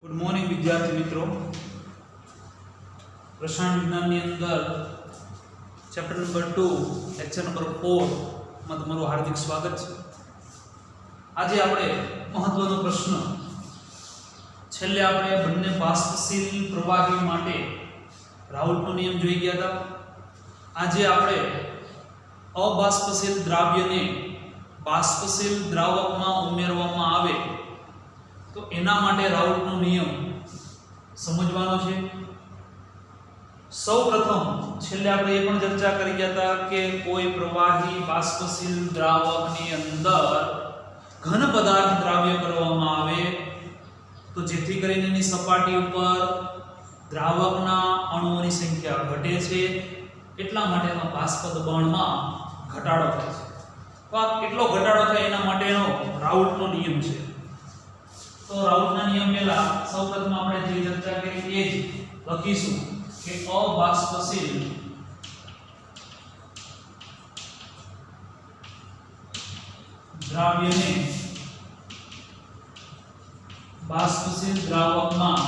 Good morning विद्यार्थी मित्रों। रसायन विज्ञान ની અંદર ચેપ્ટર નંબર 2 લેક્ચર નંબર 4 માં તમારું હાર્દિક સ્વાગત છે। આજે આપણે મહત્વનો પ્રશ્ન છેલ્લે આપણે બંને બાષ્પશીલ પ્રવાહી માટે રાઉલ્ટનો નિયમ જોઈ ગયા હતા। આજે આપણે અબાષ્પશીલ દ્રાવ્યને બાષ્પશીલ દ્રાવકમાં ઉમેરવામાં આવે तो एना माटे राउल्टनो नियम समझवानो छे। सौप्रथम छेल्ले आपणे ए पण चर्चा करी गया था कि कोई प्रवाही बाष्पशील द्रावकनी अंदर घन पदार्थ द्राव्य करवामां आवे तो जेथी करीने एनी सपाटी उपर द्रावकना अणुओनी संख्या घटे छे એટલા માટે એમાં બાષ્પ દબાણમાં ઘટાડો થાય છે। તો આ કેટલો ઘટાડો થાય એના માટેનો રાઉલ્ટનો નિયમ છે। तो राउल्टना नियम पहला सर्वप्रथम આપણે જે ચર્ચા કરી એ જ લખીશું કે અબાષ્પશીલ દ્રાવ્યને બાષ્પશીલ દ્રાવકમાં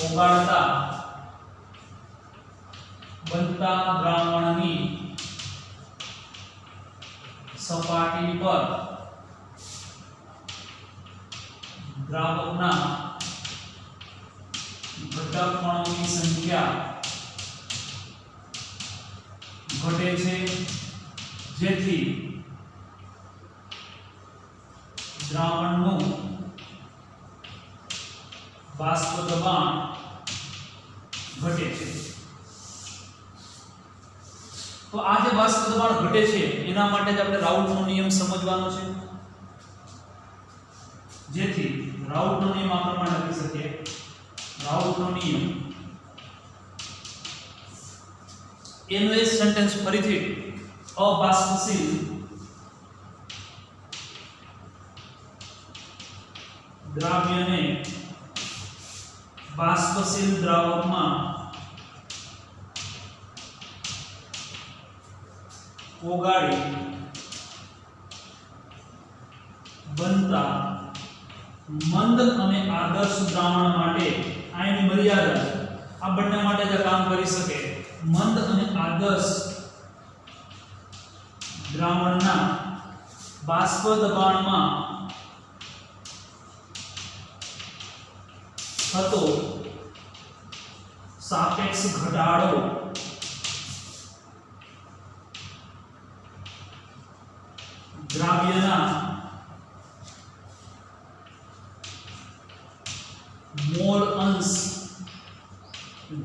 ઓગાળતા બનતા દ્રાવણની सपाटी पर द्रावकना घटक कणों संख्या घटे छे जेथी द्रावणनुं बाष्प दबाण घटे छे। तो आज बाष्प दबाण घटे छे एना माटे ज आपणे राउल्टनो नियम समजવાનો છે। જેથી રાઉલ્ટનો નિયમ આ પ્રમાણે લખી શકીએ। રાઉલ્ટનો નિયમ એનો એ સેન્ટેન્સ ફરીથી અબાષ્પશીલ દ્રાવ્યને બાષ્પશીલ દ્રાવકમાં ઓગાળી બનતા મંદ અને આદર્શ દ્રાવણ માટે આની મર્યાદા છે। આ બંને માટે જે કામ કરી શકે મંદ અને આદર્શ દ્રાવણના બાષ્પ દબાણમાં થતો સાપેક્ષ ઘટાડો द्राव्यना मोल अंश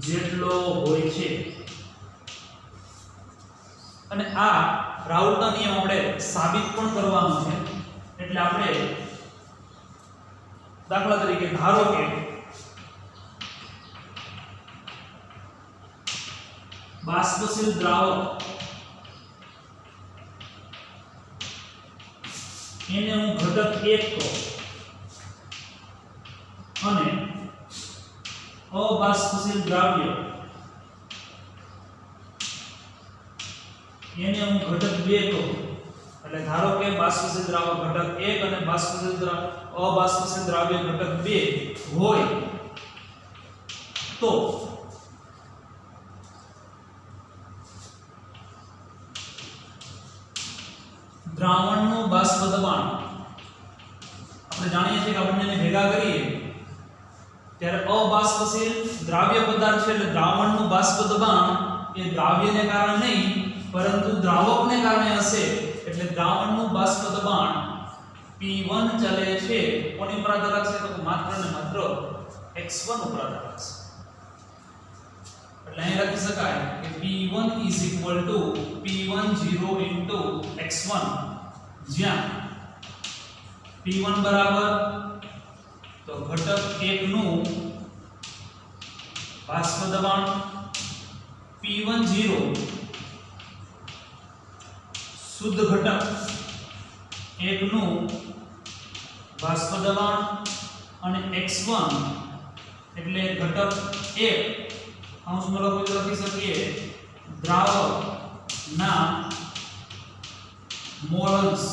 जेटलो होय छे। अने आ राउल्टनो नियम આપણે સાબિત પણ કરવાનો છે। એટલે આપણે દાખલા તરીકે ધારો કે બાષ્પશીલ દ્રાવક એને હું ઘટક 1 કહું અને અબાષ્પશીલ દ્રાવ્ય એને હું ઘટક 2 કહું। એટલે ધારો કે બાષ્પશીલ દ્રાવક ઘટક 1 અને અબાષ્પશીલ દ્રાવ્ય ઘટક 2 હોય તો દ્રાવણનું બાષ્પ દબાણ આપણે જાણીએ છીએ કે આપણને ભેગા કરીએ ત્યારે અબાષ્પશીલ દ્રાવ્ય પદાર્થ છે એટલે દ્રાવણનું બાષ્પ દબાણ એ દ્રાવ્યને કારણે નહીં પરંતુ દ્રાવકને કારણે હશે। એટલે દ્રાવણનું બાષ્પ દબાણ P1 ચલે છે કોની ઉપર આધાર રાખશે તો માત્ર ને માત્ર x1 ઉપર આધાર રાખશે। એટલે અહીં લખી શકાય કે P1 P10 x1 જ્યાં P1 બરાબર તો ઘટક 1 નું બાષ્પ દબાણ P10 શુદ્ધ ઘટક 1 નું બાષ્પ દબાણ અને x1 એટલે ઘટક 1 અંશમાં લખી શકીએ દ્રાવક ના મોલ અંશ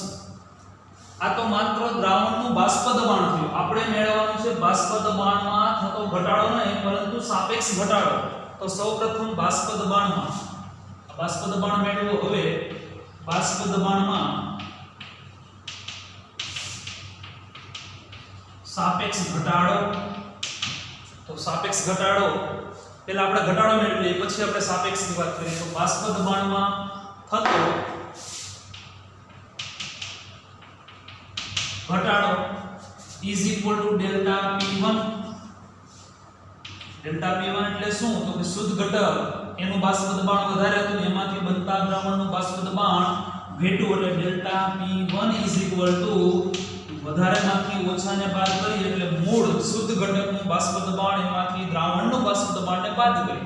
આ તો માત્ર દ્રાવણનું બાષ્પ દબાણ થયું. આપણે મેળવવાનું છે બાષ્પ દબાણમાં થતો ઘટાડો નહીં પરંતુ સાપેક્ષ ઘટાડો. તો સૌપ્રથમ બાષ્પ દબાણમાં બાષ્પ દબાણ મેળવો. હવે બાષ્પ દબાણમાં સાપેક્ષ ઘટાડો. તો સાપેક્ષ ઘટાડો પહેલા આપણે ઘટાડો મેળવીએ પછી આપણે સાપેક્ષની વાત કરીએ. તો બાષ્પ દબાણમાં થતો ઘટાડો is equal to delta P1. Delta P1 એટલે શું? તો કે શુદ્ધ ઘટક એનું બાષ્પ દબાણ વધારે હતું એમાંથી બનતા દ્રાવણનું બાષ્પ દબાણ ઘટ્યું એટલે delta P1 is equal to વધારેમાંથી ઓછાને બાદ કરીએ એટલે મૂળ શુદ્ધ ઘટકનું બાષ્પ દબાણ એમાંથી દ્રાવણનું બાષ્પ દબાણને બાદ કરીએ.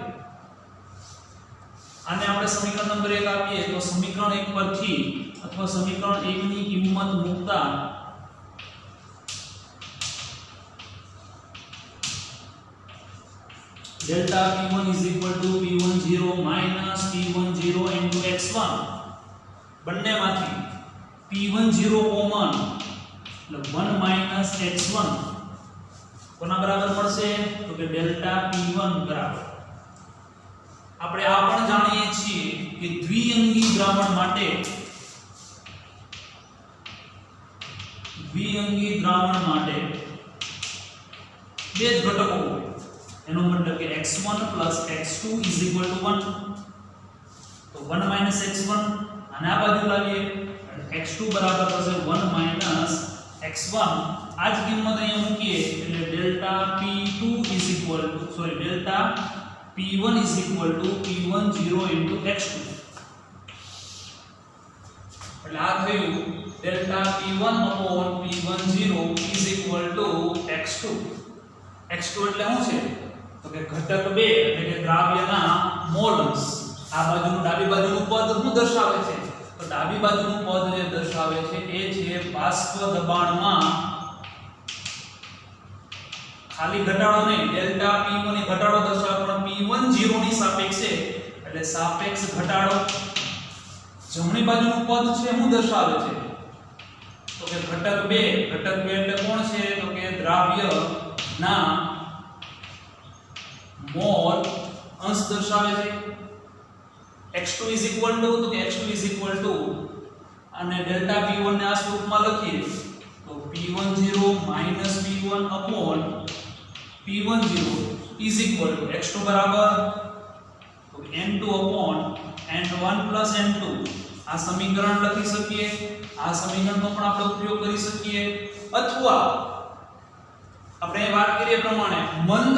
આને આપણે સમીકરણ નંબર 1 આપીએ તો સમીકરણ 1 પરથી અથવા સમીકરણ 1 ની કિંમત મૂકતા delta P1 is equal to P10 minus P10 into x1 બંનેમાંથી P10 કોમન એટલે 1 minus x1 કોના બરાબર મળશે? તો કે delta P1 બરાબર આપણે આ પણ જાણીએ છીએ કે દ્વિઅંગી દ્રાવણ માટે બે જ ઘટકો હોય એનો મતલબ કે x1 x2 1. તો 1 x1 અને આ બાજુ લાવીએ x2 બરાબર થશે 1 x1. આ જ કિંમત અહીંયા મૂકીએ એટલે delta P2 delta P1 P10 x2. એટલે આ થયું delta P1 P10 x2. x2 એટલે શું છે? તો કે ઘટક 2 એટલે કે દ્રાવ્યના મોલ અંશ. આ બાજુનું ડાબી બાજુનું પદ શું દર્શાવે છે? તો ડાબી બાજુનું પદ જે દર્શાવે છે એ છે બાષ્પ દબાણમાં ખાલી ઘટાડો નહીં ડેલ્ટા P1 ની ઘટાડો દર્શાવે પણ P10 ની સાપેક્ષે એટલે સાપેક્ષ ઘટાડો. જમણી બાજુનું પદ છે શું દર્શાવે છે? તો કે ઘટક 2 એટલે કોણ છે? તો કે દ્રાવ્યના મોલ અંશ દર્શાવે છે. x2 તો કે x2 અને ડેલ્ટા P1 ને આ સ્વરૂપમાં લખીએ તો P10 P1 upon P10 x2 બરાબર તો n2 upon n1 plus n2. આ સમીકરણ લખી શકીએ. આ સમીકરણનો પણ આપણે ઉપયોગ કરી શકીએ અથવા આપણે વાત કરીએ પ્રમાણે મંદ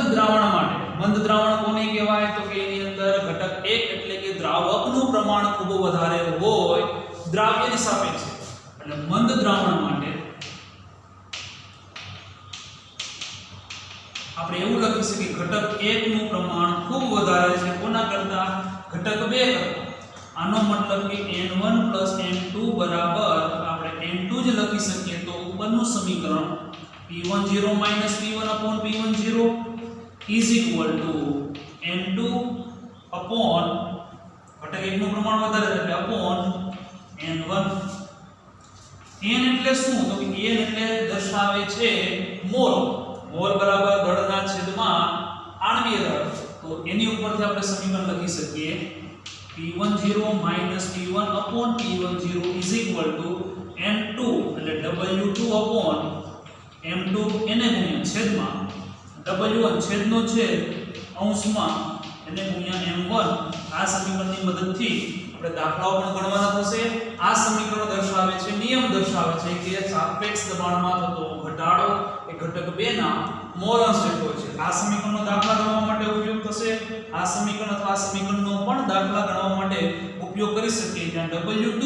દ્રાવણ કોને કહેવાય? તો કે એની અંદર ઘટક 1 એટલે કે દ્રાવકનું પ્રમાણ ખૂબ વધારે હોય દ્રાવ્યની સાપેક્ષે. એટલે મંદ દ્રાવણ માટે આપણે એવું લખી શકીએ ઘટક 1 નું પ્રમાણ ખૂબ વધારે છે કોના કરતા? ઘટક 2 કરતા. આનો મતલબ કે n1 n2 બરાબર આપણે n2 જ લખી શકીએ. તો ઉપરનું સમીકરણ P10 P1 upon P10 is equal to n2 upon ઘટક 1 નું પ્રમાણ વધારે એટલે upon n1. n એટલે શું? તો કે n એટલે દર્શાવે છે મોલ બરાબર દળના છેદમાં આણ્વીય દળ. તો એની ઉપરથી આપણે સમીકરણ લખી શકીએ P10 P1 upon P10 is equal to n2 એટલે W2 upon m2 એને ગુણ્યા છેદમાં w1 છેદનો છેદ અંશમાં એને ગુણ્યા m1. આ સમીકરણની મદદથી આપણે દાખલાઓ પણ ગણવાના થશે. આ સમીકરણ દર્શાવે છે નિયમ દર્શાવે છે કે સાપેક્ષ દબાણમાં થતો ઘટાડો એ ઘટક 2 ના મોલ અંશ જેટલો છે. આ સમીકરણનો દાખલા ગણવા માટે ઉપયોગ થશે. આ સમીકરણ અથવા આ સમીકરણનો પણ દાખલા ગણવા માટે ઉપયોગ કરી શકીએ. જ્યાં w2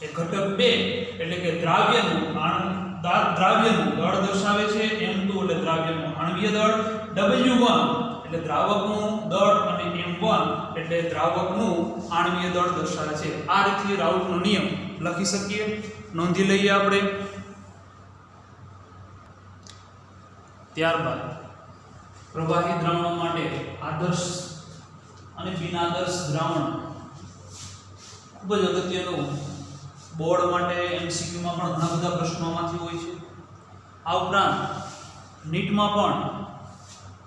એ ઘટક 2 એટલે કે દ્રાવ્યનું દળ દર્શાવે છે. m2 એટલે દ્રાવ્યનું આણ્વીય દળ. w1 એટલે દ્રાવકનું દળ અને m1 એટલે દ્રાવકનું આણ્વીય દળ દર્શાવે છે. આ રીતે રાઉટનો નિયમ લખી શકીએ. નોંધી લઈએ આપણે. ત્યારબાદ પ્રવાહી દ્રાવણો માટે આદર્શ અને બિનઆદર્શ દ્રાવણ ખૂબ જ અગત્યનો બોર્ડ માટે MCQ માં પણ ઘણા બધા પ્રશ્નો આમાંથી હોય છે. આ ઉપરાંત નીટમાં પણ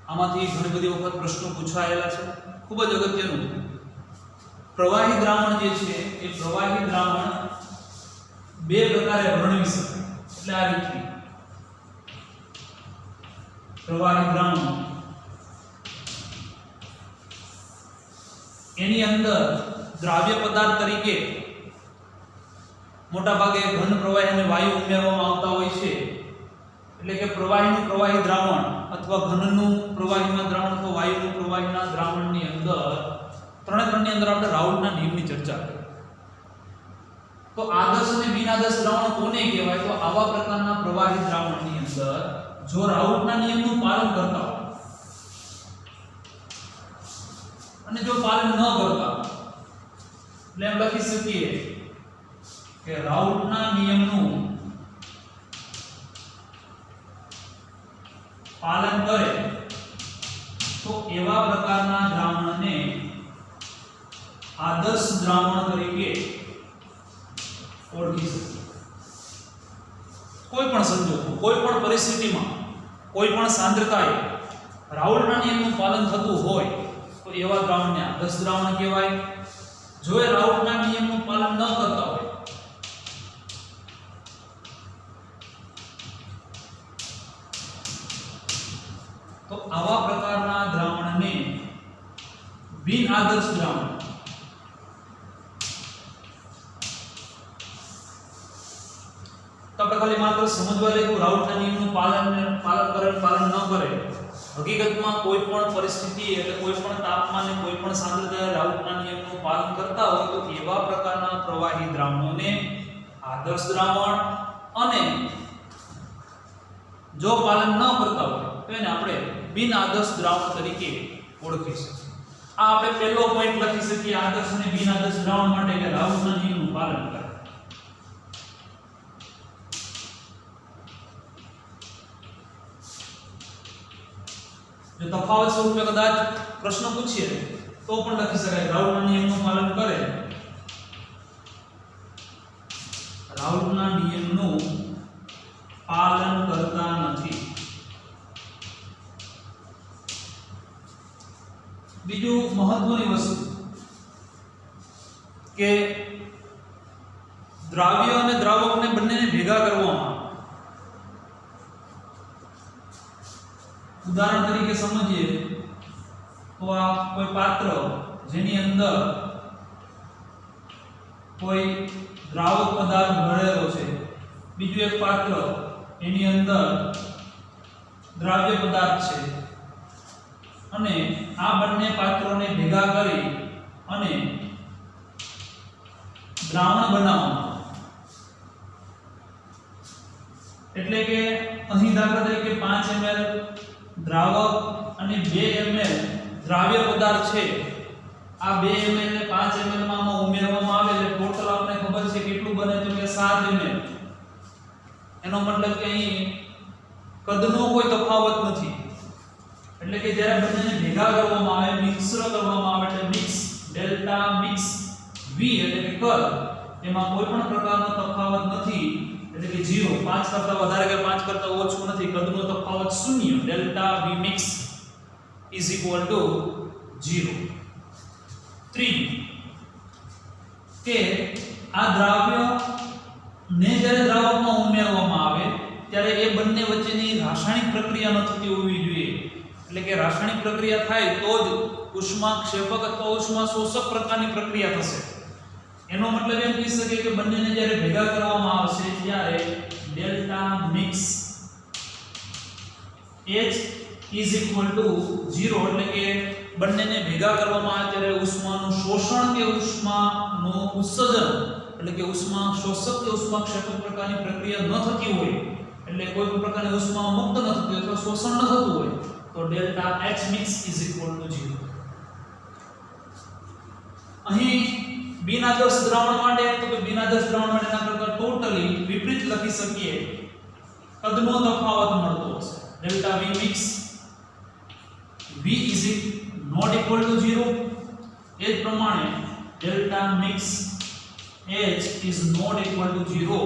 આમાંથી ઘણી બધી વખત પ્રશ્નો પૂછાયેલા છે. ખૂબ જ અગત્યનું પ્રવાહી દ્રાવણ જે છે એ પ્રવાહી દ્રાવણ બે પ્રકારે વર્ણવી શકાય. એટલે આ રીતથી પ્રવાહી દ્રાવણ એની અંદર દ્રાવ્ય પદાર્થ તરીકે મોટા ભાગે ઘન પ્રવાહી અને વાયુ ઉમેરવામાં આવતા હોય છે. એટલે કે પ્રવાહીનું પ્રવાહી દ્રાવણ અથવા ઘનનું પ્રવાહીમાં દ્રાવણ અથવા વાયુનું પ્રવાહીના દ્રાવણની અંદર ત્રણની અંદર આપણે રાઉલ્ટના નિયમની ચર્ચા કરી. તો આદર્શ અને બિનઆદર્શ દ્રાવણ કોને કહેવાય? તો આવા પ્રકારના પ્રવાહી દ્રાવણની અંદર જો રાઉલ્ટના નિયમનું પાલન કરતા હોય અને જો પાલન ન કરતા એટલે એમ લખી શકીએ કે રાઉલ્ટના નિયમનું પાલન કરે તો એવા પ્રકારના દ્રાવણને આદર્શ દ્રાવણ તરીકે ઓળખી શકીએ. કોઈ પણ સંજોગો, કોઈ પણ પરિસ્થિતિમાં, કોઈ પણ સાંદ્રતાએ રાઉલ્ટના નિયમનું પાલન થતું હોય તો એવા દ્રાવણને આદર્શ દ્રાવણ કહેવાય. જો એ રાઉલ્ટના નિયમનું પાલન ન કરતા હોય તો આવા પ્રકારના દ્રાવણને બિન આદર્શ દ્રાવણ તો આપણે ખાલી માત્ર સમજવા લેવું રાઉલ્ટના નિયમનું પાલન કરે પાલન ન કરે. હકીકતમાં કોઈ પણ પરિસ્થિતિ એટલે કોઈ પણ તાપમાને કોઈ પણ સાંદ્રતાએ રાઉલ્ટના નિયમનું પાલન કરતા હોય તો એવા પ્રકારના પ્રવાહી દ્રાવણોને આદર્શ દ્રાવણ અને જો પાલન ન કરતા હોય તો એને આપણે બિન આદર્શ દ્રાવણ તરીકે ઓળખી શકીએ. આ આપણે પહેલો પોઈન્ટ લખી શકીએ આદર્શ અને બિન આદર્શ દ્રાવણ માટે કે રાઉલ્ટના નિયમનું પાલન કરે. જો તફાવત સ્વરૂપે કદાચ પ્રશ્ન પૂછીએ તો પણ લખી શકાય રાઉલ્ટના નિયમનું પાલન કરે. રાઉલ્ટના નિયમનું પાલન કરતા નથી. બીજું મહત્વની વસ્તુ કે દ્રાવ્ય અને દ્રાવકને બંનેને ભેગા કરવામાં. ઉદાહરણ તરીકે સમજીએ તો આ કોઈ પાત્ર જેની અંદર કોઈ દ્રાવક પદાર્થ ભરેલો છે, બીજું એક પાત્ર એની અંદર દ્રાવ્ય પદાર્થ છે અને આ બંને પાત્રોને ભેગા કરી અને દ્રાવણ બનાવવામાં. એટલે કે અહીં દાખલા તરીકે 5 ml દ્રાવક અને 2 ml દ્રાવ્ય પદાર્થ છે. આ 2 ml ને 5 ml માં ઉમેરવામાં આવે એટલે ટોટલ આપણે ખબર છે કેટલું બને તો કે 7 ml. એનો મતલબ કે અહીં કદનો કોઈ તફાવત નથી. એટલે કે જ્યારે બંનેને ભેગા કરવામાં આવે, મિશ્ર કરવામાં આવે એટલે મિક્સ ડેલ્ટા મિક્સ V એટલે કે કદ, એમાં કોઈ પણ પ્રકારનો તફાવત નથી. એટલે કે 0, 5 કરતા વધારે કે 5 કરતા ઓછું નથી, કદનો તફાવત શૂન્ય. Delta V mix is equal to 0. ત્રીજું કે આ દ્રાવ્ય ને જ્યારે દ્રાવકમાં ઉમેરવામાં આવે ત્યારે એ બંને વચ્ચેની રાસાયણિક પ્રક્રિયા ન થતી હોવી જોઈએ. એટલે કે રાસાયણિક પ્રક્રિયા થાય તો જ ઉષ્માક્ષેપક અથવા ઉષ્મા શોષક પ્રકારની પ્રક્રિયા થશે. એનો મતલબ એમ કહી શકીએ કે બંનેને જ્યારે ભેગા કરવામાં આવશે ત્યારે delta mix H is equal to 0. એટલે કે બંનેને ભેગા કરવામાં આવે ત્યારે ઉષ્માનું શોષણ કે ઉષ્માનું ઉત્સર્જન એટલે કે ઉષ્મા શોષક કે ઉષ્માક્ષેપક પ્રકારની પ્રક્રિયા ન થતી હોય, એટલે કોઈ પણ પ્રકારની ઉષ્મા મુક્ત ન થતી હોય અથવા શોષણ ન થતું હોય તો delta H mix is equal to 0. અહીં બિનઆદર્શ દ્રાવણ માટે તો કે બિનઆદર્શ દ્રાવણ માટેના કરતા ટોટલી વિપરીત લખી શકીએ. કદનો તફાવત મળતો હશે. Delta V mix V is not equal to 0. એ જ પ્રમાણે delta mix H is not equal to 0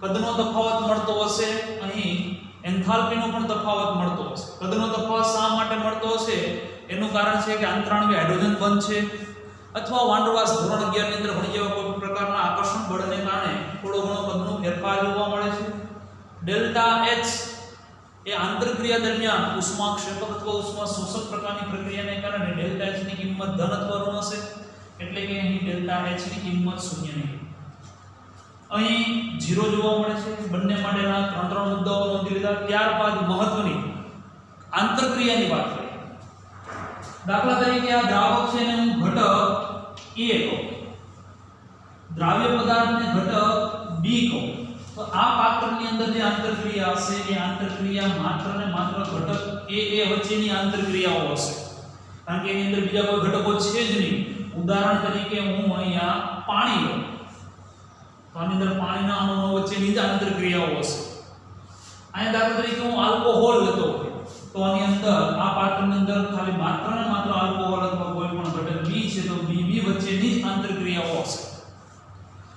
કદનો તફાવત મળતો હશે, અહીં એન્થાલ્પીનો પણ તફાવત મળતો હશે. કદનો તફાવત શા માટે મળતો હશે? એનું કારણ છે કે આંતરાણુએ હાઇડ્રોજન બંધ છે, અથવા વાન ડર વાલ્સ ધોરણ 11 ની અંદર ભણી જેવા કોઈ પ્રકારના આકર્ષણ બળને કારણે થોડો ઘણો કદનો ફેરફાર જોવા મળે છે. ડેલ્ટા H એ આંતરક્રિયા દરમિયાન ઉષ્માક્ષેપક અથવા ઉષ્મા શોષક પ્રકારની પ્રક્રિયાને કારણે ડેલ્ટા H ની કિંમત ધન અથવા ઋણ હશે, એટલે કે અહીં ડેલ્ટા H ની કિંમત શૂન્ય નહીં. અહીં 0 જોવા મળે છે. બંને માટેના ત્રણ મુદ્દાઓ નોંધી લીધા. ત્યારબાદ મહત્વની આંતરક્રિયાની વાત કરીએ. દાખલા તરીકે આ દ્રાવક છે એને હું ઘટક A કહું, દ્રાવ્ય પદાર્થને ઘટક B કહું, તો આ પાત્રની અંદર જે આંતરક્રિયા હશે એ આંતરક્રિયા માત્ર ને માત્ર ઘટક A વચ્ચેની આંતરક્રિયાઓ હશે, કારણ કે એની અંદર બીજા કોઈ ઘટકો છે જ નહીં. ઉદાહરણ તરીકે હું અહીંયા પાણી લઉં તો આની અંદર પાણીના અણુઓ વચ્ચેની જ આંતરક્રિયાઓ હશે. અહીંયા દાખલા તરીકે હું આલ્કોહોલ લેતો હોય તો આની અંદર આ પાત્રની અંદર ખાલી માત્ર ને માત્ર આલ્કોહોલ અથવા કોઈ પણ ઘટક B છે તો BB વચ્ચેની જ આંતરક્રિયાઓ હશે.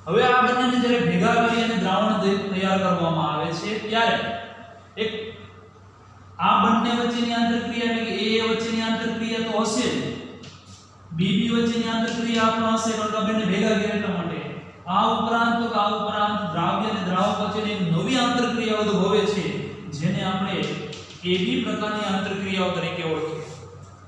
હવે આ બંનેને જ્યારે ભેગા કરી અને દ્રાવણ તૈયાર કરવામાં આવે છે ત્યારે એક આ બંને વચ્ચેની આંતરક્રિયા એટલે કે A વચ્ચેની આંતરક્રિયા તો હશે જ, BB વચ્ચેની આંતરક્રિયા પણ હશે, કારણ કે બંને ભેગા કર્યા એટલા માટે. આ ઉપરાંત દ્રાવ્ય અને દ્રાવક વચ્ચેની એક નવી આંતરક્રિયા ઉદ્ભવે છે જેને આપણે AB પ્રકારની આંતરક્રિયાઓ તરીકે ઓળખીએ.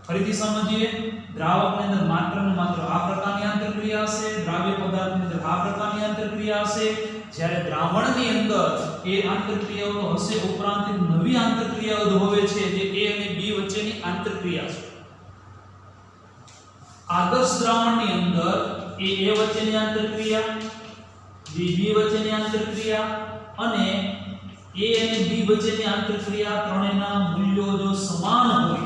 ફરીથી સમજીએ. દ્રાવકની અંદર માત્ર ને માત્ર આ પ્રકારની આંતરક્રિયા હશે, દ્રાવ્ય પદાર્થની અંદર આ પ્રકારની આંતરક્રિયા હશે, જ્યારે દ્રાવણની અંદર એ આંતરક્રિયાઓ તો હશે, ઉપરાંત એક નવી આંતરક્રિયા ઉદ્ભવે છે જે A અને B વચ્ચેની આંતરક્રિયા છે. આદર્શ દ્રાવણની અંદર A વચ્ચેની આંતરક્રિયા, BB વચ્ચેની આંતરક્રિયા અને A અને B વચ્ચેની આંતરક્રિયા ત્રણેયના મૂલ્યો જો સમાન હોય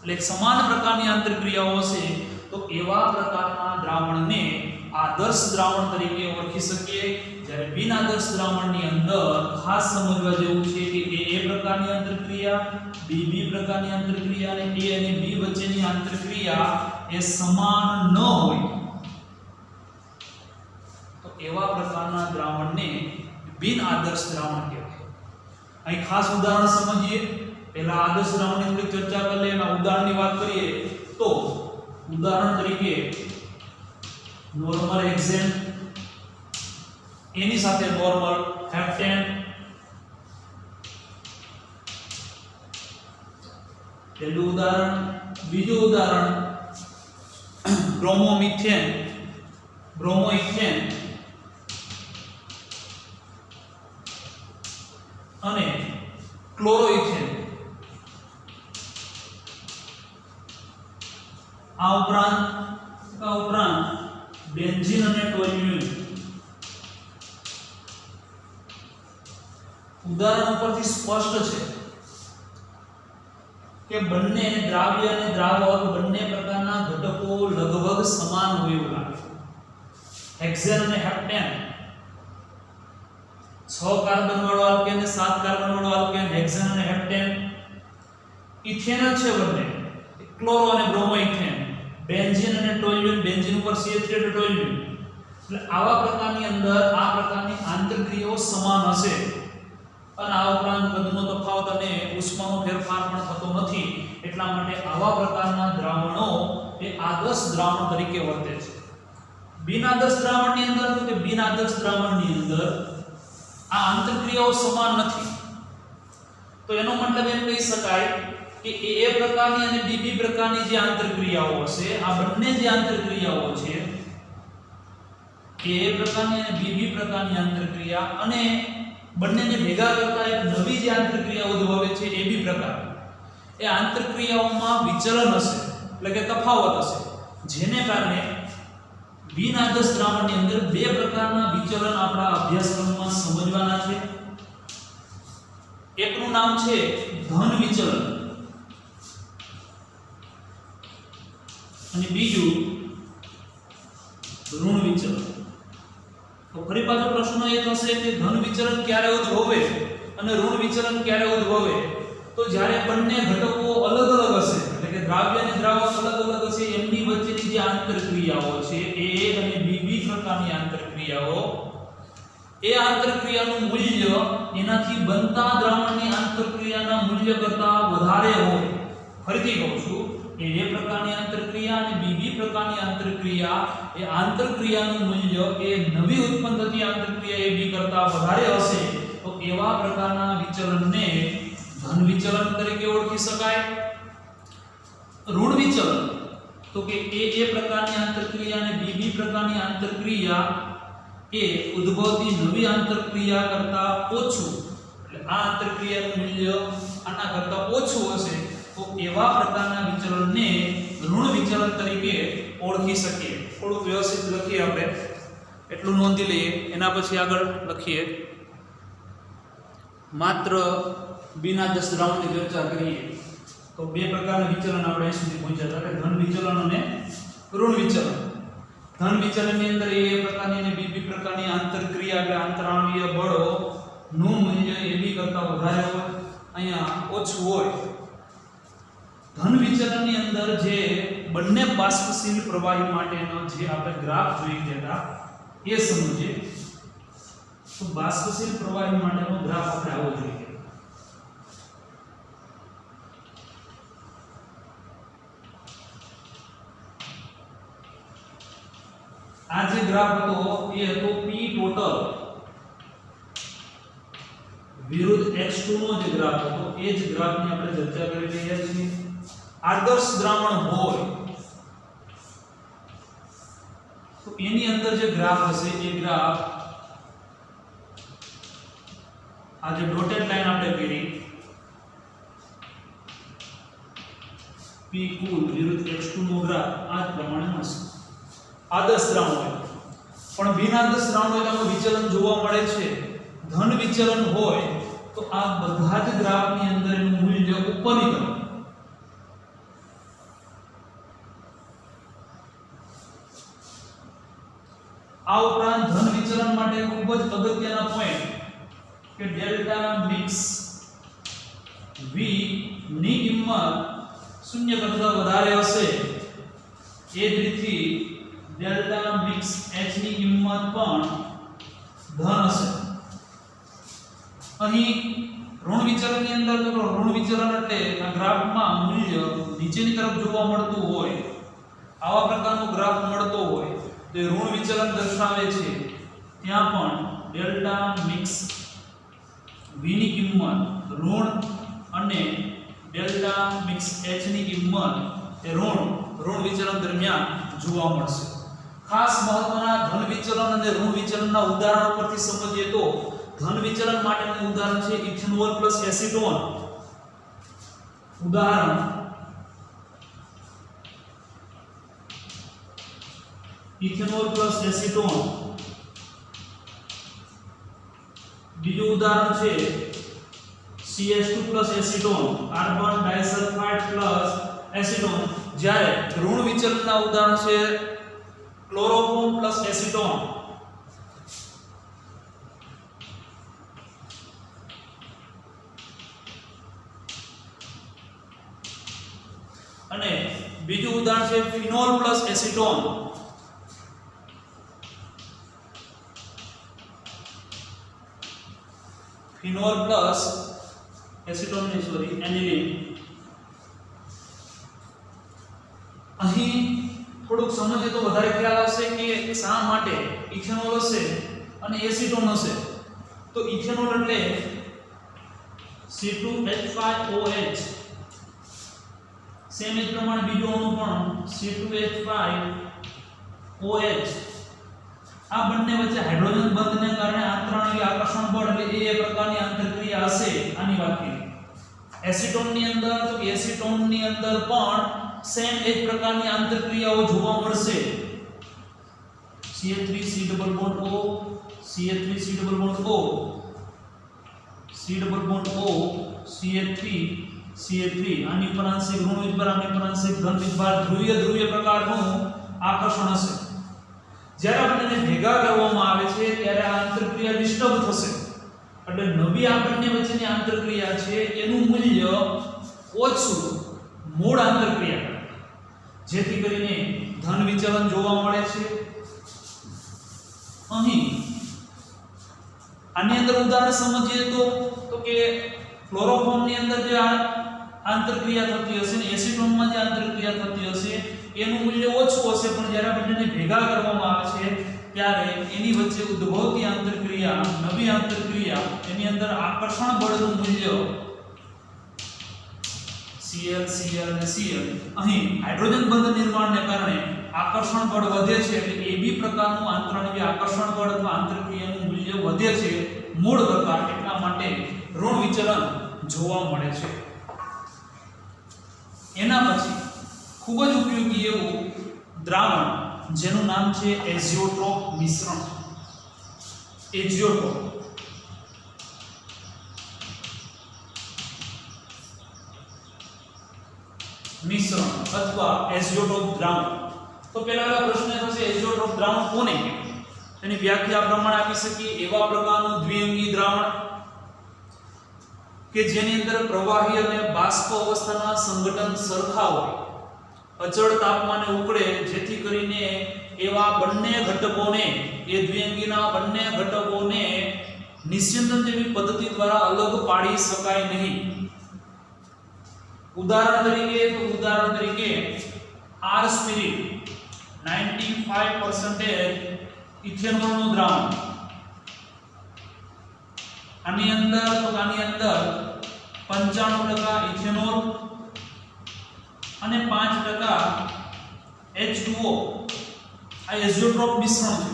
એટલે સમાન પ્રકારની આંતરક્રિયાઓ હશે તો એવા પ્રકારના દ્રાવણને આદર્શ દ્રાવણ તરીકે ઓળખી શકીએ. જ્યારે બિન આદર્શ દ્રાવણની અંદર ખાસ સમજવા જેવું છે કે A પ્રકારની આંતરક્રિયા, BB પ્રકારની આંતરક્રિયા અને A અને B વચ્ચેની આંતરક્રિયા એ સમાન ન હોય તો એવા પ્રકારના દ્રાવણને બિન આદર્શ દ્રાવણ કહેવાય. અહીં ખાસ ઉદાહરણ સમજીએ. પહેલા આદર્શ દ્રાવણની થોડી ચર્ચા કરી લઈએ અને ઉદાહરણની વાત કરીએ તો ઉદાહરણ તરીકે નોર્મલ હેક્સેન, એની સાથે નોર્મલ હેપ્ટેન, પહેલું ઉદાહરણ. બીજું ઉદાહરણ બ્રોમોમિથેન, બ્રોમોઇથેન અને ક્લોરોઇથેન. આ ઉપરાંત બેન્ઝીન અને ટોલ્યુઇન. ઉદાહરણ ઉપરથી સ્પષ્ટ છે કે બંને દ્રાવ્ય અને દ્રાવક બંને પ્રકારના ઘટકો લગભગ સમાન હોય એવું લાગે. હેક્સેન અને હેપ્ટેન 6 કાર્બન વાળો આલ્કેન અને 7 કાર્બન વાળો આલ્કેન, હેક્સેન અને હેપ્ટેન. ઇથેન છે બંને, ક્લોરો અને બ્રોમોઇથેન. બેન્ઝીન અને ટોલ્યુઇન, બેન્ઝીન ઉપર CH3 એટલે ટોલ્યુઇન. એટલે આવા પ્રકારની અંદર આ પ્રકારની આંતરક્રિયાઓ સમાન હશે અને આ ઉપરાંત કદનો તફાવત અને ઉષ્માનો ફેરફાર પણ થતો નથી. એટલા માટે આવા પ્રકારના દ્રાવણો એ આદર્શ દ્રાવણ તરીકે વર્તે છે. બિન આદર્શ દ્રાવણની અંદર તો કે બિન આદર્શ દ્રાવણની અંદર આ આંતરક્રિયાઓ સમાન નથી. તો એનો મતલબ એમ કહી શકાય કે A પ્રકારની અને BB પ્રકારની જે આંતરક્રિયાઓ હશે, આ બંને જે આંતરક્રિયાઓ છે A પ્રકારની અને BB પ્રકારની આંતરક્રિયા અને બંનેને ભેગા કરતા એક નવી જે આંતરક્રિયા ઉદ્ભવે છે AB પ્રકાર, એ આંતરક્રિયાઓમાં વિચલન હશે એટલે કે તફાવત હશે, જેને કારણે બિન આદર્શ દ્રાવણની અંદર બે પ્રકારના વિચલન આપણા અભ્યાસક્રમમાં સમજવાના છે. એકનું નામ છે ધન વિચલન અને બીજું ઋણ વિચલન. તો ફરી પાછો પ્રશ્ન એ થશે કે ધન વિચલન ક્યારે ઉદ્ભવે અને ઋણ વિચલન ક્યારે ઉદ્ભવે? તો જ્યારે બંને ઘટકો અલગ અલગ હશે, એટલે કે દ્રાવ્ય અને દ્રાવક અલગ અલગ હશે, એમની વચ્ચેની જે આંતરક્રિયાઓ છે A અને B પ્રકારની આંતરક્રિયાઓ, એ આંતરક્રિયાનું મૂલ્ય એનાથી બનતા દ્રાવણની આંતરક્રિયાના મૂલ્ય કરતાં વધારે હોય. ફરીથી કહું છું, A પ્રકારની આંતરક્રિયા અને B પ્રકારની આંતરક્રિયા, એ આંતરક્રિયાનું મૂલ્ય એ નવી ઉત્પન્ન થતી આંતરક્રિયા AB કરતાં વધારે હશે તો એવા પ્રકારના વિચલનને ધન વિચલન તરીકે ઓળખી શકાય. ઋણ વિચલન તો કે A પ્રકારની આંતરક્રિયા અને B પ્રકારની આંતરક્રિયા એ ઉદ્ભવતી નવી આંતરક્રિયા કરતાં ઓછું, એટલે આ આંતરક્રિયાનું મૂલ્ય આના કરતાં ઓછું હશે તો એવા પ્રકારના વિચલનને ઋણ વિચલન તરીકે ઓળખી શકીએ. થોડું વ્યવસ્થિત લખીએ આપણે, એટલું નોંધી લઈએ, એના પછી આગળ લખીએ. માત્ર બીના 10 દ્રાવણની ચર્ચા કરીએ તો બે પ્રકારના વિચલન આપણે અહીં સુધી પહોંચ્યા હતા, ધન વિચલન અને ઋણ વિચલન. ધન વિચલનની અંદર A પ્રકારની અને B પ્રકારની આંતરક્રિયા એટલે આંતરાણવીય બળો નું મૂલ્ય AB કરતાં વધારે હોય, અહીંયા ઓછું હોય. ધન વિચલનની અંદર જે બંને બાષ્પશીલ પ્રવાહી માટેનો જે આપણે ગ્રાફ જોઈ ગયા હતા એ સમજીએ. તો બાષ્પશીલ પ્રવાહી માટેનો ગ્રાફ આપણે આવો જોઈએ. આ જે ગ્રાફ હતો એ હતો P ટોટલ વિરુદ્ધ X2 નો જે ગ્રાફ હતો એ જ ગ્રાફની આપણે ચર્ચા કરી રહ્યા છીએ. આદર્શ દ્રાવણ હોય તો એની અંદર જે ગ્રાફ હશે એ ગ્રાફ આ જે ડોટેડ લાઈન આપણે કરી P કુલ વિરુદ્ધ X2 નો ગ્રાફ આ જ પ્રમાણે હશે. આદર્શ દ્રાવણ હોય પણ બિનઆદર્શ દ્રાવણ હોય તો વિચલન જોવા મળે છે. ધન વિચલન હોય તો આ બધા જ ગ્રાફની અંદર એનું મૂલ્ય ઉપરની તરફ. આ ઉપરાંત ધન વિચલન માટે ખૂબ જ અગત્યના પોઈન્ટ કે ડેલ્ટા મિક્સ V ની કિંમત 0 કરતા વધારે હશે. એ જ રીતે ડેલ્ટા મિક્સ H ની કિંમત પણ ધન હશે. અહીં ઋણ વિચલનની અંદર તો ઋણ વિચલન એટલે આ ગ્રાફમાં મૂલ્ય નીચેની તરફ જોવા મળતું હોય, આવા પ્રકારનો ગ્રાફ મળતો હોય તો ઋણ વિચલન દર્શાવે છે. ત્યાં પણ ડેલ્ટા મિક્સ V ની કિંમત ઋણ અને ડેલ્ટા મિક્સ H ની કિંમત એ ઋણ વિચલન દરમિયાન જોવા મળશે. ખાસ મહત્વના ધન વિચલન અને ઋણ વિચલનના ઉદાહરણો પરથી સમજીએ તો ધન વિચલન માટેનું ઉદાહરણ છે ઇથેનોલ પ્લસ એસીટોન. ઉદાહરણ ઇથેનોલ પ્લસ એસીટોન. બીજું ઉદાહરણ છે CH2 plus acetone, carbon disulphide plus acetone. જ્યારે ઋણ વિચલનના ઉદાહરણ છે ક્લોરોફોર્મ પ્લસ એસીટોન. અને બીજું ઉદાહરણ છે phenol plus acetone. Phenol plus acetone ની સોરી એનિલિન. અહીં થોડુંક સમજીએ તો વધારે ખ્યાલ આવશે કે શા માટે ઇથેનોલ હશે અને એસીટોન હશે. તો ઇથેનોલ એટલે C2H5OH. સેમ એ પ્રમાણે બીજું અણુ પણ C2H5OH. આ બંને વચ્ચે હાઇડ્રોજન બંધને કારણે આંતરાણવીય આકર્ષણ બળ એટલે એ પ્રકારની આંતરક્રિયા હશે. આની વાત કરી. એસીટોનની અંદર તો એસીટોનની અંદર પણ સેમ એક પ્રકારની આંતરક્રિયાઓ જોવા મળશે. CH3 C double bond O, CH3 C double bond O, C double bond O, CH3 CH3. આની પર આંશિક ઋણ વિજભાર, આની પર આંશિક ધન વિજભાર, ધ્રુવીય પ્રકારનું આકર્ષણ હશે. જ્યારે આપણને ભેગા કરવામાં આવે છે ત્યારે આ આંતરક્રિયા ડિસ્ટર્બ થશે. એટલે નવી આ બંને વચ્ચેની આંતરક્રિયા છે એનું મૂલ્ય ઓછું મૂળ આંતરક્રિયા, જેથી કરીને ધન વિચલન જોવા મળે છે। અહીં આની અંદર ઉદાહરણ સમજીએ તો કે ક્લોરોફોર્મ ની અંદર જે આંતરક્રિયા થતી હશે ને એસિટોન માં જે આંતરક્રિયા થતી હશે એનું મૂલ્ય ઓછું હશે, પણ જ્યારે બંનેને ભેગા કરવામાં આવે છે ત્યારે એની વચ્ચે ઉદ્ભવતી આંતરક્રિયા, નવી આંતરક્રિયા, એની અંદર આકર્ષણ બળનું મૂલ્ય Cl Cl અને Cl, અહીં હાઇડ્રોજન બંધ નિર્માણને કારણે આકર્ષણ બળ વધે છે, એટલે AB પ્રકારનું આંતરણવીય આકર્ષણ બળ અથવા આંતરક્રિયાનું મૂલ્ય વધે છે મૂળ કરતાં, એટલા માટે ઋણ વિચલન જોવા મળે છે। એના પછી ખૂબ જ ઉપયોગી એવું દ્રાવણ જેનું નામ છે એઝિયોટ્રોપ મિશ્રણ। એઝિયોટ્રોપ મિશ્રણ અથવા એઝિયોટ્રોપ દ્રાવણ। તો પહેલા પ્રશ્ન થશે એઝિયોટ્રોપ દ્રાવણ કોને કહેવાય? તેની વ્યાખ્યા પ્રમાણે આપી શકીએ એવા પ્રકારનું દ્વિઅંગી દ્રાવણ કે જેની અંદર પ્રવાહી અને બાષ્પ અવસ્થાના સંઘટન સરખા હોય, અચળ તાપમાને ઉકળે, જેથી કરીને એવા બંને ઘટકોને, એ દ્વિઅંગીના બંને ઘટકોને નિસ્યંદન જેવી પદ્ધતિ દ્વારા અલગ પાડી શકાય નહીં। ઉદાહરણ તરીકે R સ્પિરિટ 95% ઇથેનોલનું દ્રાવણ, આની અંદર 95% ઇથેનોલ અને 5% H2O આ એઝિયોટ્રોપ મિશ્રણ છે।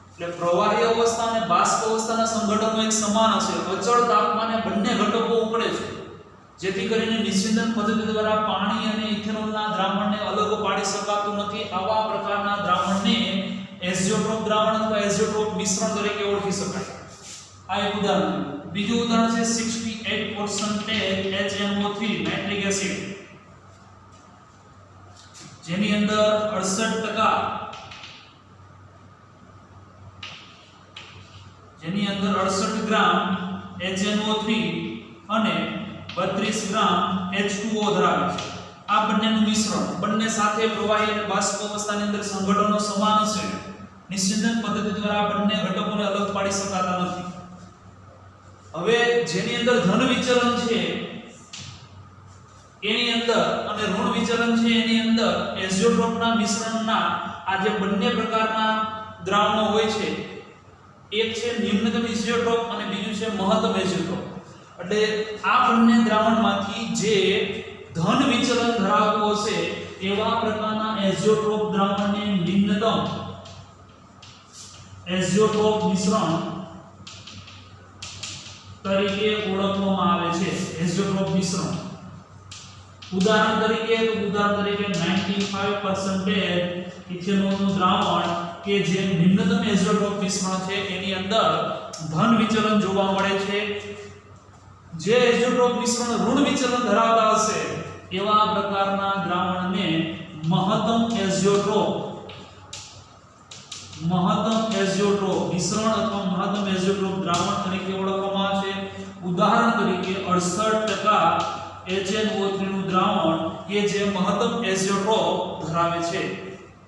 એટલે પ્રવાહી અવસ્થા અને બાષ્પ અવસ્થાના સંઘટનો એક સમાન હશે, અચળ તાપમાને બંને ઘટકો ઉકળે છે, જેથી કરીને નિસ્યંદન પદ્ધતિ દ્વારા પાણી અને ઇથેનોલના દ્રાવણને અલગ પાડી શકાતું નથી। આવા પ્રકારના દ્રાવણને એઝિયોટ્રોપ દ્રાવણ અથવા એઝિયોટ્રોપ મિશ્રણ તરીકે ઓળખી શકાય। આ એક ઉદાહરણ। બીજું ઉદાહરણ છે 68% HNO3 નાઇટ્રિક એસિડ, જેની અંદર 68 ગ્રામ HNO3 અને 32 ગ્રામ H2O ધરાવે છે। આ બંનેનું મિશ્રણ, બંને સાથે પ્રવાહી અને બાષ્પ અવસ્થાની અંદર સંઘટનો સમાન છે, નિસ્યંદન પદ્ધતિ દ્વારા બંને ઘટકોને અલગ પાડી શકાતા નથી। હવે જેની અંદર ધન વિચલન છે એની અંદર અને ઋણ વિચલન છે એની અંદર એઝિયોટ્રોપના મિશ્રણના આ જે બંને પ્રકારના દ્રાવણો હોય છે, એક છે નિમ્નતમ એઝિયોટ્રોપ અને બીજું છે મહત્તમ એઝિયોટ્રોપ। એટલે આ બંને દ્રાવણમાંથી જે ધન વિચલન ધરાવતું હશે એવા પ્રકારના એઝિયોટ્રોપ દ્રાવણને નિમ્નતમ એઝિયોટ્રોપ મિશ્રણ તરીકે ઓળખવામાં આવે છે। એઝિયોટ્રોપ મિશ્રણ ઉદાહરણ તરીકે 95% ઇથેનોલનું દ્રાવણ કે જે નિમ્નતમ એઝિયોટ્રોપ મિશ્રણ છે એની અંદર ધન વિચલન જોવા મળે છે। જે એઝિયોટ્રોપ મિશ્રણ ઋણ વિચલન ધરાવતા હશે એવા પ્રકારના દ્રાવણને મહત્તમ એઝિયોટ્રોપ મિશ્રણ અથવા મહત્તમ એઝિયોટ્રોપ દ્રાવણ તરીકે ઓળખવામાં આવે છે। ઉદાહરણ તરીકે 68% HNO3 નું દ્રાવણ કે જે મહત્તમ એઝિયોટ્રોપ ધરાવે છે।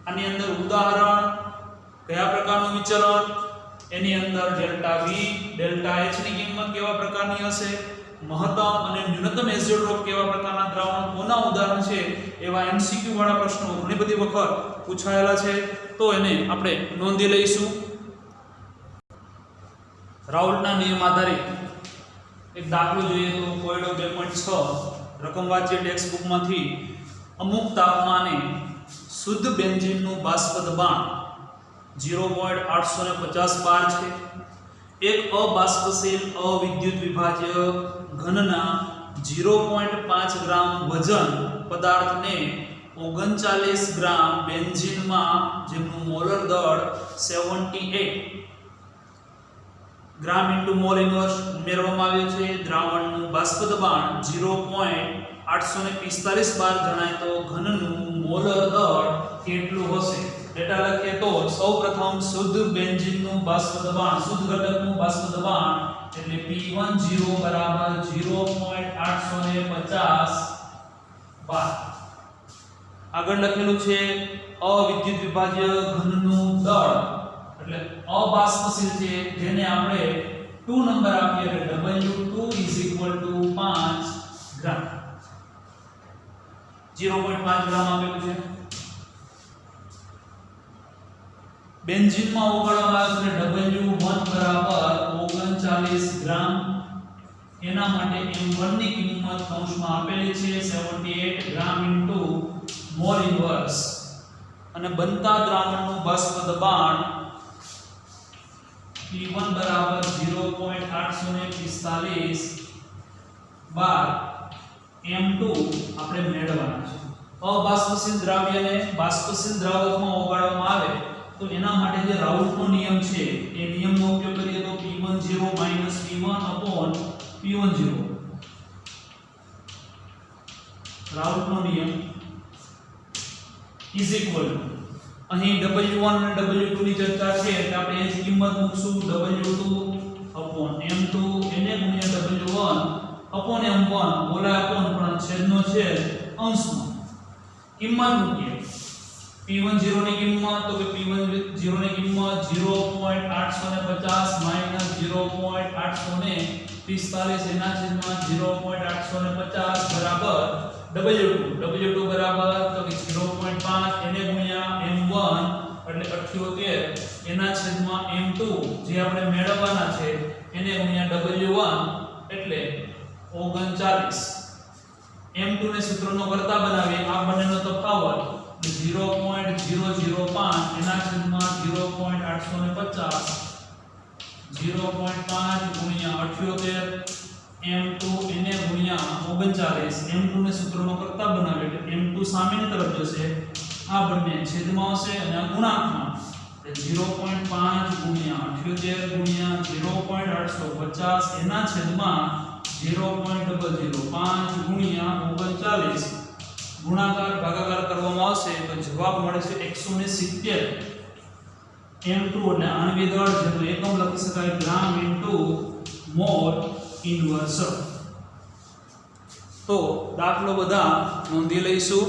આની અંદર ઉદાહરણ કયા પ્રકારનું વિચલન, એની અંદર ડેલ્ટા V ડેલ્ટા H ની કિંમત કેવા પ્રકારની હશે, મહત્તમ અને ન્યૂનતમ એઝિયોટ્રોપ કેવા પ્રકારના દ્રાવણ કોના ઉદાહરણ છે, એવા MCQ વાળા પ્રશ્નો ઘણી બધી વખત પૂછાયેલા છે, તો એને આપણે નોંધી લઈશું। રાઉલ્ટના નિયમ આધારિત એક દાખલો જોઈએ તો કોયડો 2.6 રકમ વાંચીએ ટેક્સ્ટ બુકમાંથી। અમુક તાપમાને શુદ્ધ બેન્ઝીનનું બાષ્પ દબાણ 0.850 બાર છે। એક અબાષ્પશીલ અવિદ્યુત વિભાજ્ય ઘનના 0.5 ગ્રામ વજન પદાર્થને 39 ગ્રામ બેન્ઝીનમાં જેનું મોલર દળ 78 ગ્રામ ઇન્ટુ મોલ ઇન્વર્સ ઉમેરવામાં આવ્યો છે। દ્રાવણનું બાષ્પ દબાણ 0.845 બાર જણાય તો ઘનનું મોલર દળ કેટલું હશે? ડેટા લખીએ તો સૌપ્રથમ શુદ્ધ બેન્ઝીનનું બાષ્પ દબાણ, શુદ્ધ ઘટકનું બાષ્પ દબાણ એટલે P10 બરાબર 0.850 બાર। આગળ લખેલું છે અવિદ્યુત વિભાજ્ય ઘનનું દળ એટલે અબાષ્પશીલ છે જેને આપણે 2 નંબર આપીએ એટલે W2 = 5 ગ્રામ 0.5 ગ્રામ આપેલું છે. બેન્ઝીનમાં ઓગાળવામાં આવે છે W1 બરાબર 39 ગ્રામ. એના માટે M1 ની કિંમત કૌંસમાં આપેલી છે 78 ગ્રામ ઇન્ટુ મોલ ઇન્વર્સ અને બનતા દ્રાવણનું બાષ્પ દબાણ P1 બરાબર 0.845 બાર M2 આપણે મેળવવાના છે. અબાષ્પશીલ દ્રાવ્યને બાષ્પશીલ દ્રાવકમાં ઓગાળવામાં આવે તો એના માટે જે રાઉલ્ટનો નિયમ છે એ નિયમનો ઉપયોગ કરીએ તો P10 - P1 P10 રાઉલ્ટનો નિયમ ઇઝ ઇક્વલ ટુ અહીં W1 અને W2 ની ચર્ચા છે એટલે આપણે એ જ કિંમત મૂકશું W2 M2 એને ગુણ્યા W1 M1 બોલાય અપોન પણ છેદનો છેદ અંશમાં કિંમત મૂકીએ. P10 ની કિંમત તો કે P10 ની કિંમત 0.850 - 0.845 એના છેદમાં 0.850 બરાબર W2 બરાબર તો કે 0.5 એને ગુણ્યા M1 એટલે 78 એના છેદમાં M2 જે આપણે મેળવવાના છે એને ગુણ્યા W1 એટલે 39. M2 ને સૂત્રનો કરતા બનાવીએ આ બંનેનો તફાવત 0.005 એના છેદમાં 0.850 0.5 ગુણ્યા 78 M2 એને ગુણ્યા 39 M2 ને સૂત્રનો કરતા બનાવીએ એટલે M2 સામેની તરફ જશે આ બંને છેદમાં હશે અને આ ગુણાંકમાં એટલે 0.5 ગુણ્યા 78 ગુણ્યા 0.850 એના છેદમાં 0.005 ગુણ્યા 39 ગુણાકાર ભાગાકાર કરવામાં આવશે તો જવાબ મળે છે 170 M2 એટલે આણ્વિક દળ જેનું એકમ લખી શકાય ગ્રામ ઇન્ટુ મોલ ઇન્વર્સ. તો દાખલો બધા નોંધી લઈશું.